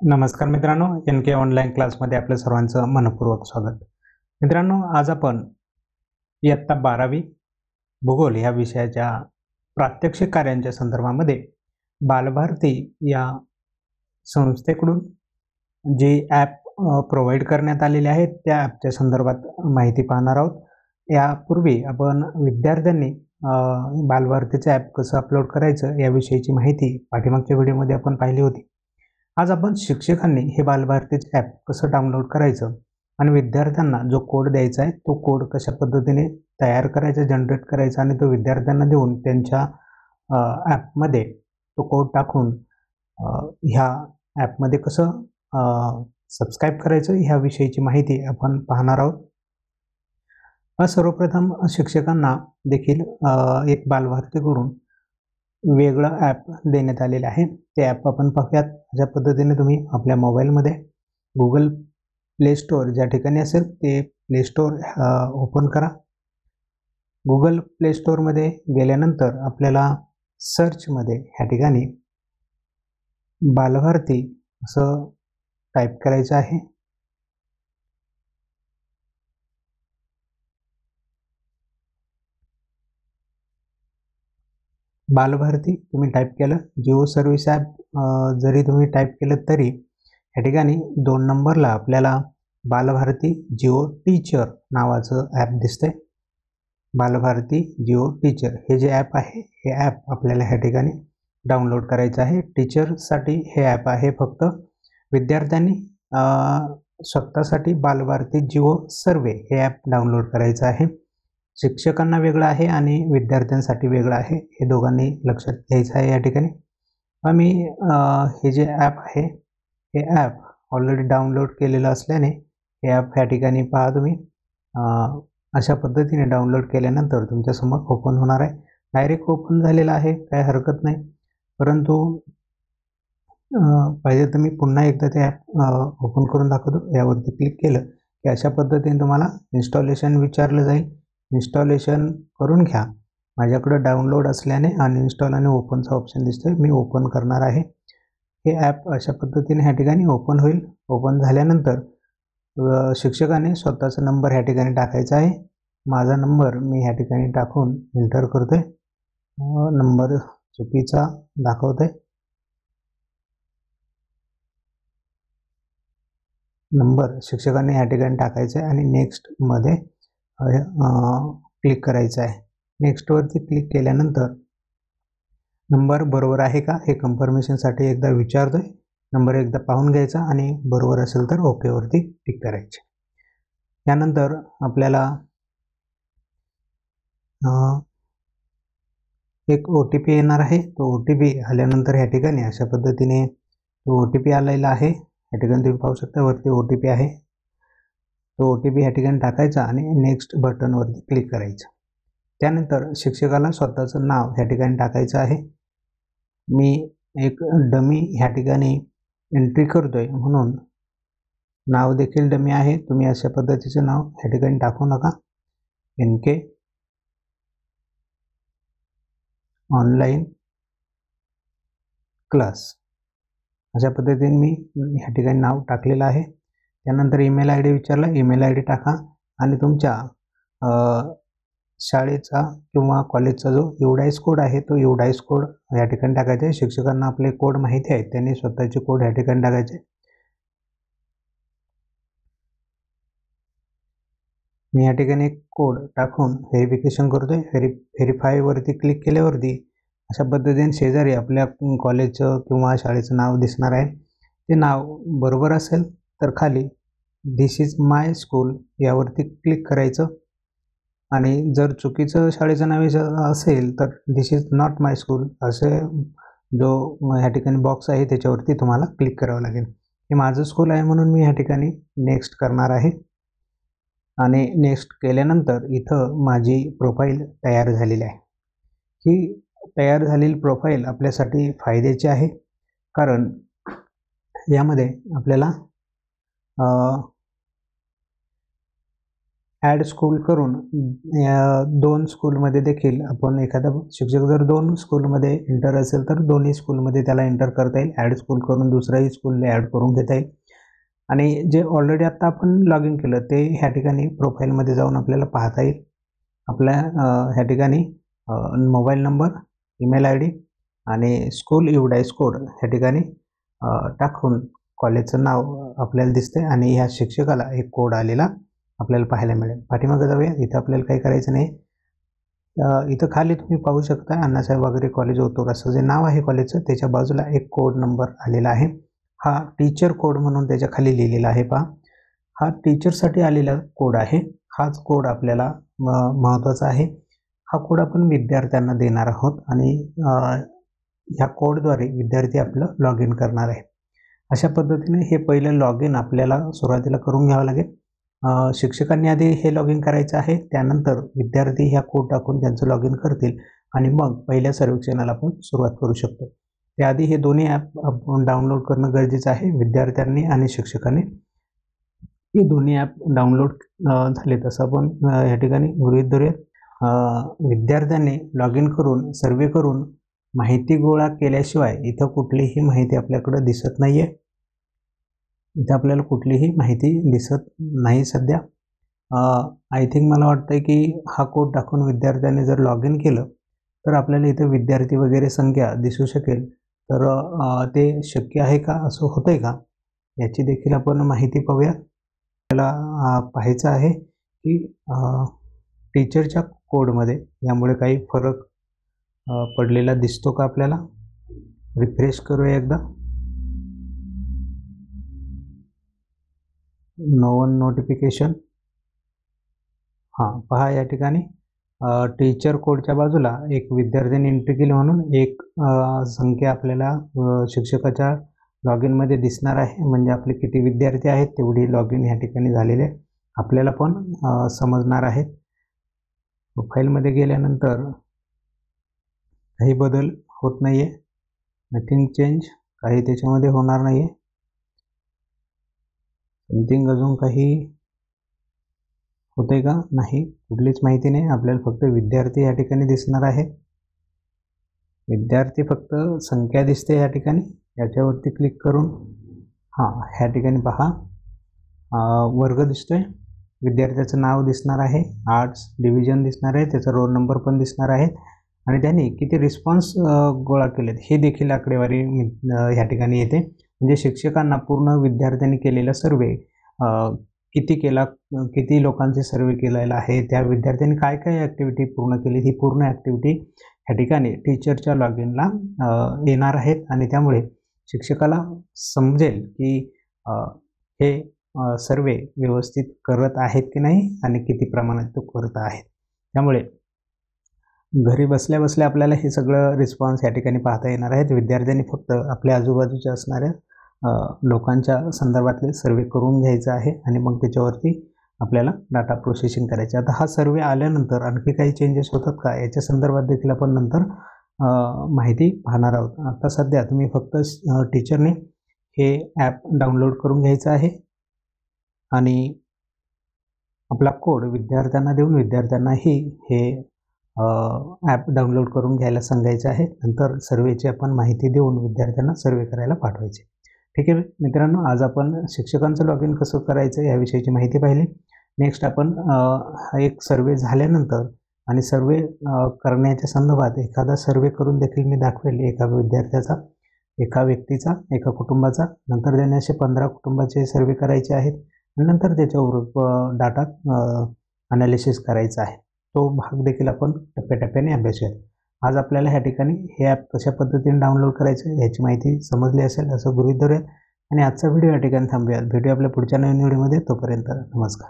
नमस्कार मित्रांनो, एन के ऑनलाईन क्लासमध्ये आपल्या सर्वांचं मनपूर्वक स्वागत. मित्रांनो, आज आपण इयत्ता 12वी भूगोल ह्या विषयाच्या प्रात्यक्षिक कार्यांच्या संदर्भामध्ये बालभारती या संस्थेकडून जे ॲप प्रोव्हाइड करण्यात आलेले आहेत त्या ॲपच्या संदर्भात माहिती पाहणार आहोत. यापूर्वी आपण विद्यार्थ्यांनी बालभारतीचं ॲप कसं अपलोड करायचं याविषयीची माहिती पाठीमागच्या व्हिडिओमध्ये आपण पाहिली होती. आज आपण शिक्षकांनी हे बालभारतीचे ॲप कसं डाउनलोड करायचं आणि विद्यार्थ्यांना जो कोड द्यायचा आहे तो कोड कशा पद्धतीने तयार करायचा, जनरेट करायचा आणि तो विद्यार्थ्यांना देऊन त्यांच्या ॲपमध्ये तो कोड टाकून ह्या ॲपमध्ये कसं सबस्क्राईब करायचं ह्याविषयीची माहिती आपण पाहणार आहोत. सर्वप्रथम शिक्षकांना देखील एक बालभारतीकडून वेगळं ॲप देण्यात आलेलं आहे. ते ॲप आपण पाहूयात. अशा पद्धतीने तुम्ही आपल्या मोबाईलमध्ये गुगल प्ले स्टोअर ज्या ठिकाणी असेल ते प्ले स्टोअर ओपन करा. गुगल प्ले स्टोअरमध्ये गेल्यानंतर आपल्याला सर्चमध्ये ह्या ठिकाणी बालभारती असं टाईप करायचं आहे. बालभारती तुम्ही टाईप केलं, जिओ सर्व्हिस ॲप जरी तुम्ही टाईप केलं तरी या ठिकाणी 2 नंबरला आपल्याला बालभारती जिओ टीचर नावाचं ॲप दिसतंय. बालभारती जिओ टीचर हे जे ॲप आहे हे ॲप आपल्याला ह्या ठिकाणी डाउनलोड करायचं आहे. टीचरसाठी हे ॲप आहे. फक्त विद्यार्थ्यांनी स्वतःसाठी बालभारती जिओ सर्वे हे ॲप डाउनलोड करायचं आहे. शिक्षकांना वेगळं आहे आणि विद्यार्थ्यांसाठी वेगळं आहे. हे दोघांनी लक्षात घ्यायचं आहे. या ठिकाणी आम्ही हे जे ॲप आहे हे ॲप ऑलरेडी डाउनलोड केलेलं असल्याने हे ॲप ह्या ठिकाणी पहा तुम्ही अशा पद्धतीने डाउनलोड केल्यानंतर तुमच्यासमोर ओपन होणार आहे. डायरेक्ट ओपन झालेलं आहे, काय हरकत नाही. परंतु पाहिजे तर मी पुन्हा एकदा ते ॲप ओपन करून दाखवतो. यावरती क्लिक केलं की अशा पद्धतीने तुम्हाला इन्स्टॉलेशन विचारलं जाईल. इन्स्टॉलेशन करून घ्या. माझ्याकडं डाउनलोड असल्याने अनइन्स्टॉल आणि ओपनचा ऑप्शन दिसतोय. मी ओपन करणार आहे. हे ॲप अशा पद्धतीने ह्या ठिकाणी ओपन होईल. ओपन झाल्यानंतर शिक्षकाने स्वतःचा नंबर ह्या ठिकाणी टाकायचा आहे. माझा नंबर मी ह्या ठिकाणी टाकून एंटर करतोय. नंबर चुकीचा दाखवतोय. नंबर शिक्षकाने ह्या ठिकाणी टाकायचा आहे आणि नेक्स्टमध्ये क्लिक करायचं आहे. नेक्स्टवरती क्लिक केल्यानंतर नंबर बरोबर आहे का हे कन्फर्मेशनसाठी एकदा विचारतोय. नंबर एकदा पाहून घ्यायचा आणि बरोबर असेल तर ओकेवरती क्लिक करायचे. त्यानंतर आपल्याला एक OTP येणार आहे. तो OTP आल्यानंतर ह्या ठिकाणी अशा पद्धतीने तो OTP आलेला आहे. या ठिकाणी तुम्ही पाहू शकता वरती OTP आहे. तो OTP ह्या ठिकाणी टाकायचा आणि नेक्स्ट बटनवरती क्लिक करायचं. त्यानंतर शिक्षकाला स्वतःचं नाव ह्या ठिकाणी टाकायचं आहे. मी एक डमी ह्या ठिकाणी एंट्री करतोय म्हणून नाव देखील डमी आहे. तुम्ही अशा पद्धतीचं नाव ह्या ठिकाणी टाकू नका. NK ऑनलाईन क्लास अशा पद्धतीने मी ह्या ठिकाणी नाव टाकलेलं आहे. त्यानंतर ईमेल ID विचारला. ईमेल ID टाका आणि तुमच्या शाळेचा किंवा कॉलेजचा जो UDIS कोड आहे तो UDIS कोड या ठिकाणी टाकायचा आहे. शिक्षकांना आपले कोड माहिती आहेत, त्यांनी स्वतःचे कोड या ठिकाणी टाकायचे. मी या ठिकाणी एक कोड टाकून व्हेरिफिकेशन करतोय. व्हेरीफायवरती क्लिक केल्यावरती अशा पद्धतीने शेजारी आपल्या कॉलेजचं किंवा शाळेचं नाव दिसणार आहे. ते नाव बरोबर असेल तर खाली दिस इज माय स्कूल यावरती क्लिक करायचं आणि जर चुकीचं शाळेचं नाव असेल तर दिस इज नॉट माय स्कूल असे जो ह्या ठिकाणी बॉक्स आहे त्याच्यावरती तुम्हाला क्लिक करावं लागेल. हे माझं स्कूल आहे म्हणून मी ह्या ठिकाणी नेक्स्ट करणार आहे आणि नेक्स्ट केल्यानंतर इथं माझी प्रोफाईल तयार झालेली आहे. ही तयार झालेली प्रोफाईल आपल्यासाठी फायद्याची आहे, कारण यामध्ये आपल्याला ॲड स्कूल करून 2 स्कूलमध्ये देखील आपण एखादा शिक्षक जर 2 स्कूलमध्ये एंटर असेल तर दोन्ही स्कूलमध्ये त्याला एंटर करता येईल. ॲड स्कूल करून दुसराही स्कूलला ॲड करून घेता येईल. आणि जे ऑलरेडी आत्ता आपण लॉग इन केलं ते ह्या ठिकाणी प्रोफाईलमध्ये जाऊन आपल्याला पाहता येईल. आपल्या ह्या ठिकाणी mobile number, email I D आणि स्कूल UDICE कोड ह्या ठिकाणी टाकून कॉलेजचं नाव आपल्याला दिसते आणि ह्या शिक्षकाला एक कोड आलेला आपल्याला पाहायला मिळेल. पाठीमागे जाऊया. इथं आपल्याला काही करायचं नाही. इथं खाली तुम्ही पाहू शकता अण्णासाहेब वागरे कॉलेज ओतूर असं जे नाव आहे कॉलेजचं त्याच्या बाजूला एक कोड नंबर आलेला आहे. हा टीचर कोड म्हणून त्याच्या खाली लिहिलेला आहे पहा. हा टीचरसाठी आलेला कोड आहे. हाच कोड आपल्याला महत्त्वाचा आहे. हा कोड आपण विद्यार्थ्यांना देणार आहोत आणि ह्या कोडद्वारे विद्यार्थी आपलं लॉग इन करणार आहे. अशा पद्धतीने हे पहिलं लॉग इन आपल्याला सुरुवातीला करून घ्यावं लागेल. शिक्षकांनी आधी हे लॉग इन करायचं आहे. त्यानंतर विद्यार्थी ह्या कोड टाकून त्यांचं लॉग इन करतील आणि मग पहिल्या सर्वेक्षणाला आपण सुरुवात करू शकतो. त्याआधी हे दोन्ही ॲप आपण डाउनलोड करणं गरजेचं आहे. विद्यार्थ्यांनी आणि शिक्षकांनी हे दोन्ही ॲप डाउनलोड झाले तसं आपण या ठिकाणी गृहीत धरूया. विद्यार्थ्यांनी लॉग इन करून सर्वे करून माहिती गोळा केल्याशिवाय इथं कुठलीही माहिती आपल्याकडं दिसत नाही आहे. इथं आपल्याला कुठलीही माहिती दिसत नाही सध्या. आय थिंक मला वाटतं आहे की हा कोड टाकून विद्यार्थ्यांनी जर लॉग इन केलं तर आपल्याला इथं विद्यार्थी वगैरे संख्या दिसू शकेल. तर ते शक्य आहे का, असं होतं आहे का, याची देखील आपण माहिती पाहूया. आपल्याला पाहायचं आहे की टीचरच्या कोडमध्ये यामुळे काही फरक पडलेला दिसतो का आपल्याला. रिफ्रेश करूया एकदा. No one notification. हां, पहा या ठिकाणी टीचर कोडच्या बाजूला एक विद्यार्थ्यांनी एंट्री केली म्हणून एक संख्या आपल्याला शिक्षकाच्या लॉग इनमध्ये दिसणार आहे. म्हणजे आपले किती विद्यार्थी आहेत तेवढी लॉग इन ह्या ठिकाणी झालेले आपल्याला पण समजणार आहेत. प्रोफाईलमध्ये गेल्यानंतर काही बदल होत नाही आहे. नथिंग चेंज, काही त्याच्यामध्ये होणार नाही आहे. समथिंग अजून काही होते का, नाही, कुठलीच माहिती नाही. आपल्याला फक्त विद्यार्थी या ठिकाणी दिसणार आहे. विद्यार्थी फक्त संख्या दिसते या ठिकाणी. याच्यावरती क्लिक करून ह्या ठिकाणी पहा वर्ग दिसतोय. विद्यार्थ्याचं नाव दिसणार आहे, आर्ट्स डिव्हिजन दिसणार आहे, त्याचा रोल नंबर पण दिसणार आहे आणि त्यांनी किती रिस्पॉन्स गोळा केलेत हे देखील आकडेवारी ह्या ठिकाणी येते. म्हणजे शिक्षकांना पूर्ण विद्यार्थ्यांनी केलेला सर्वे किती केला, किती लोकांचे सर्वे केलेला आहे, त्या विद्यार्थ्यांनी काय काय ॲक्टिव्हिटी पूर्ण केली, ही पूर्ण ॲक्टिव्हिटी ह्या ठिकाणी टीचरच्या लॉग इनला येणार आहेत आणि त्यामुळे शिक्षकाला समजेल की हे सर्वे व्यवस्थित करत आहेत की नाही आणि किती प्रमाणात तो करत आहेत. त्यामुळे घरी बसल्या बसल्या आपल्याला हे सगळं रिस्पॉन्स या ठिकाणी पाहता येणार आहेत. विद्यार्थ्यांनी फक्त आपल्या आजूबाजूच्या असणाऱ्या लोकांच्या संदर्भातले सर्वे करून घ्यायचं आहे आणि मग त्याच्यावरती आपल्याला डाटा प्रोसेसिंग करायचे. आता हा सर्वे आल्यानंतर आणखी काही चेंजेस होतात का याच्या संदर्भात देखील आपण नंतर माहिती पाहणार आहोत. आता सध्या तुम्ही फक्त टीचरने हे ॲप डाउनलोड करून घ्यायचं आहे आणि आपला कोड विद्यार्थ्यांना देऊन विद्यार्थ्यांनाही हे ॲप डाउनलोड करून घ्यायला सांगायचं आहे. नंतर सर्वेची आपण माहिती देऊन विद्यार्थ्यांना सर्वे करायला पाठवायचे. ठीक आहे मित्रांनो, आज आपण शिक्षकांचं लॉग इन कसं करायचं याविषयीची माहिती पाहिली. नेक्स्ट आपण एक सर्वे झाल्यानंतर आणि सर्वे करण्याच्या संदर्भात एखादा सर्वे करून देखील मी दाखवेल. एका विद्यार्थ्याचा, एका व्यक्तीचा, एका कुटुंबाचा. नंतर त्यांनी असे 15 कुटुंबाचे सर्वे करायचे आहेत आणि नंतर त्याच्यावर डाटा ॲनालिसिस करायचा आहे. तो भाग देखील आपण टप्प्याटप्प्याने अभ्यासूयात. आज आपल्याला ह्या ठिकाणी हे ॲप कशा पद्धतीने डाउनलोड करायचं याची माहिती समजली असेल असं गृहीत धरूयात आणि आजचा व्हिडिओ या ठिकाणी थांबूयात. भेटूया आपल्या पुढच्या नवीन व्हिडिओमध्ये. तोपर्यंत नमस्कार.